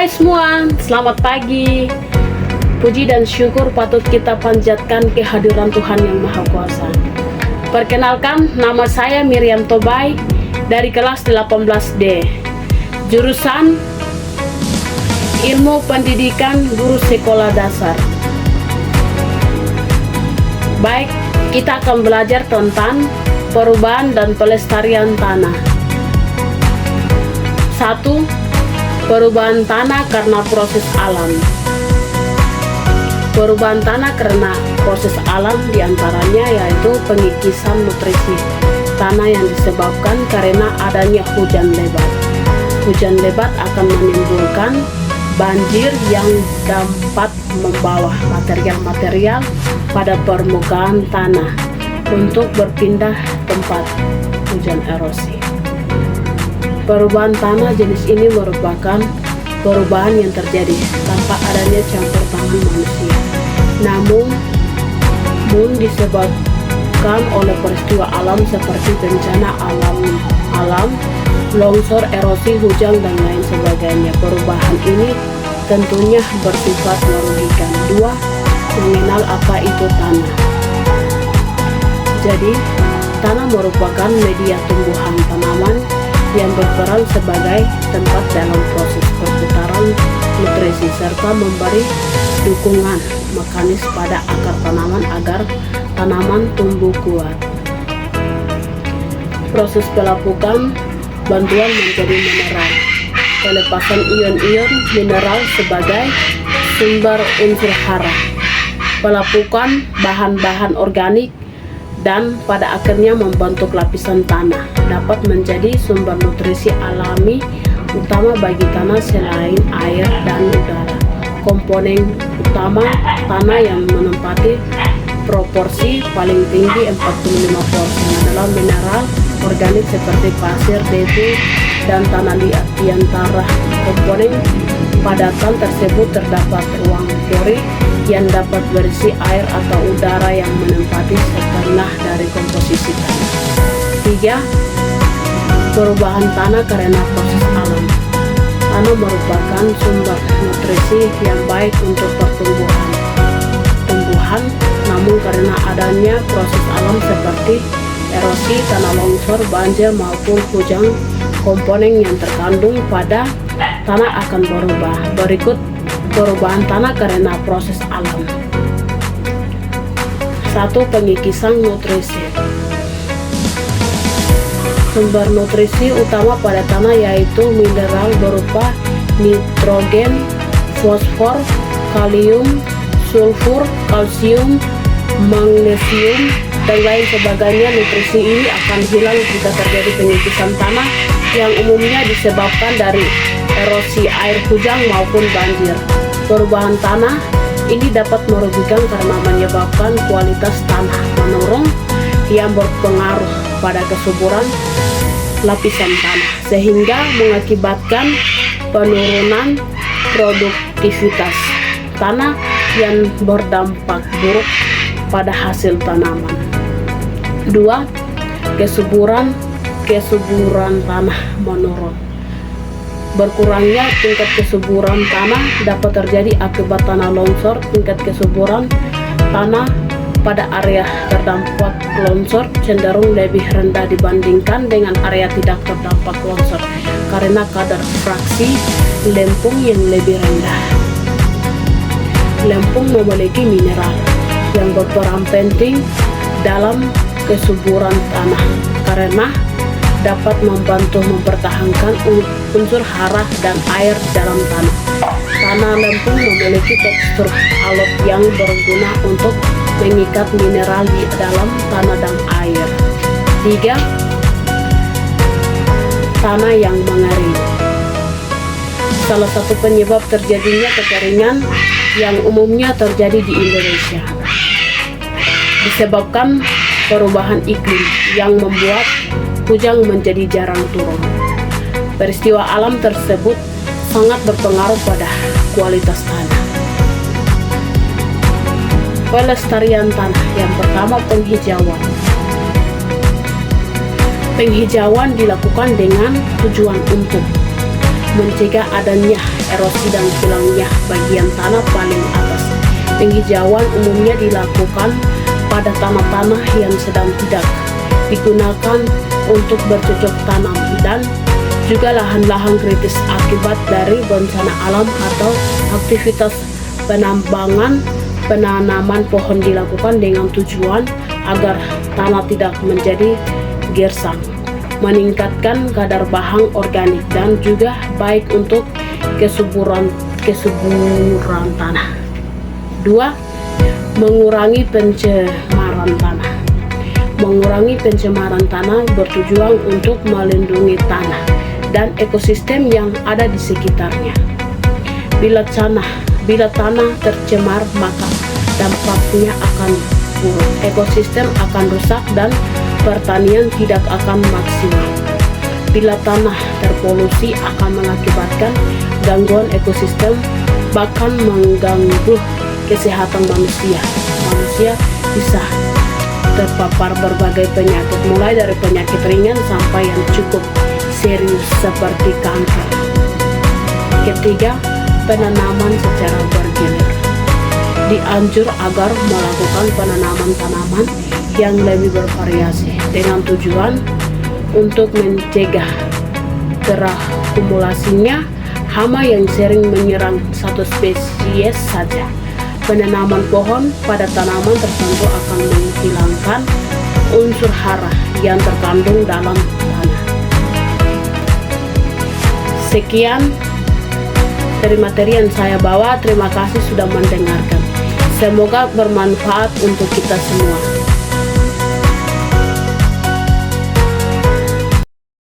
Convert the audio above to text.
Hai semua, selamat pagi. Puji dan syukur patut kita panjatkan kehadiran Tuhan yang Maha Kuasa. Perkenalkan, nama saya Miriam Tobai dari kelas 18D, jurusan Ilmu Pendidikan Guru Sekolah Dasar. Baik, kita akan belajar tentang perubahan dan pelestarian tanah. 1. Perubahan tanah karena proses alam. Perubahan tanah karena proses alam diantaranya yaitu pengikisan nutrisi tanah yang disebabkan karena adanya hujan lebat. Hujan lebat akan menimbulkan banjir yang dapat membawa material-material pada permukaan tanah untuk berpindah tempat hujan erosi. Perubahan tanah jenis ini merupakan perubahan yang terjadi tanpa adanya campur tangan manusia, namun disebabkan oleh peristiwa alam seperti bencana alam, longsor, erosi, hujan, dan lain sebagainya. Perubahan ini tentunya bersifat merugikan. 2. Mengenal apa itu tanah. Jadi, tanah merupakan media tumbuhan tanaman yang berperan sebagai tempat dalam proses perputaran nutrisi serta memberi dukungan mekanis pada akar tanaman agar tanaman tumbuh kuat. Proses pelapukan bantuan menjadi mineral. Pelepasan ion-ion mineral sebagai sumber unsur hara. Pelapukan bahan-bahan organik dan pada akhirnya membentuk lapisan tanah dapat menjadi sumber nutrisi alami utama bagi tanah selain air dan udara. Komponen utama tanah yang menempati proporsi paling tinggi 45% adalah mineral organik seperti pasir, debu, dan tanah liat. Di antara komponen padatan tersebut terdapat ruang pori yang dapat berisi air atau udara yang menempati setengah dari komposisi tanah. 3. Perubahan tanah karena proses alam. Tanah merupakan sumber nutrisi yang baik untuk tumbuhan, namun karena adanya proses alam seperti erosi, tanah longsor, banjir maupun hujan, komponen yang terkandung pada tanah akan berubah. Berikut perubahan tanah karena proses alam. 1. Pengikisan nutrisi. Sumber nutrisi utama pada tanah yaitu mineral berupa nitrogen, fosfor, kalium, sulfur, kalsium, magnesium, dan lain sebagainya. Nutrisi ini akan hilang jika terjadi pengikisan tanah yang umumnya disebabkan dari erosi air hujan maupun banjir. Perubahan tanah ini dapat merugikan karena menyebabkan kualitas tanah menurun yang berpengaruh pada kesuburan lapisan tanah sehingga mengakibatkan penurunan produktivitas tanah yang berdampak buruk pada hasil tanaman. 2. Kesuburan tanah menurun. Berkurangnya tingkat kesuburan tanah dapat terjadi akibat tanah longsor. Tingkat kesuburan tanah pada area terdampak longsor cenderung lebih rendah dibandingkan dengan area tidak terdampak longsor karena kadar fraksi lempung yang lebih rendah. Lempung memiliki mineral yang berperan penting dalam kesuburan tanah karena dapat membantu mempertahankan unsur hara dan air dalam tanah. Tanah lempung memiliki tekstur alot yang berguna untuk mengikat mineral di dalam tanah dan air. 3. Tanah yang mengering. Salah satu penyebab terjadinya kekeringan yang umumnya terjadi di Indonesia disebabkan perubahan iklim yang membuat hujan menjadi jarang turun. Peristiwa alam tersebut sangat berpengaruh pada kualitas tanah. Pelestarian tanah. Yang pertama, penghijauan. Penghijauan dilakukan dengan tujuan untuk mencegah adanya erosi dan hilangnya bagian tanah paling atas. Penghijauan umumnya dilakukan pada tanah-tanah yang sedang tidak digunakan untuk bercocok tanam dan juga lahan-lahan kritis akibat dari bencana alam atau aktivitas penambangan. Penanaman pohon dilakukan dengan tujuan agar tanah tidak menjadi gersang, meningkatkan kadar bahan organik dan juga baik untuk kesuburan tanah. 2. Mengurangi pencemaran tanah. Mengurangi pencemaran tanah bertujuan untuk melindungi tanah dan ekosistem yang ada di sekitarnya. Bila tanah tercemar, maka dampaknya akan buruk. Ekosistem akan rusak dan pertanian tidak akan maksimal. Bila tanah terpolusi akan mengakibatkan gangguan ekosistem, bahkan mengganggu kesehatan manusia. Manusia bisa terpapar berbagai penyakit, mulai dari penyakit ringan sampai yang cukup serius seperti kanker. Ketiga, penanaman secara bergilir. Dianjur agar melakukan penanaman tanaman yang lebih bervariasi dengan tujuan untuk mencegah terakumulasinya hama yang sering menyerang satu spesies saja. Penanaman pohon pada tanaman tertentu akan menghilangkan unsur hara yang terkandung dalam tanah. Sekian dari materi yang saya bawa. Terima kasih sudah mendengarkan. Semoga bermanfaat untuk kita semua.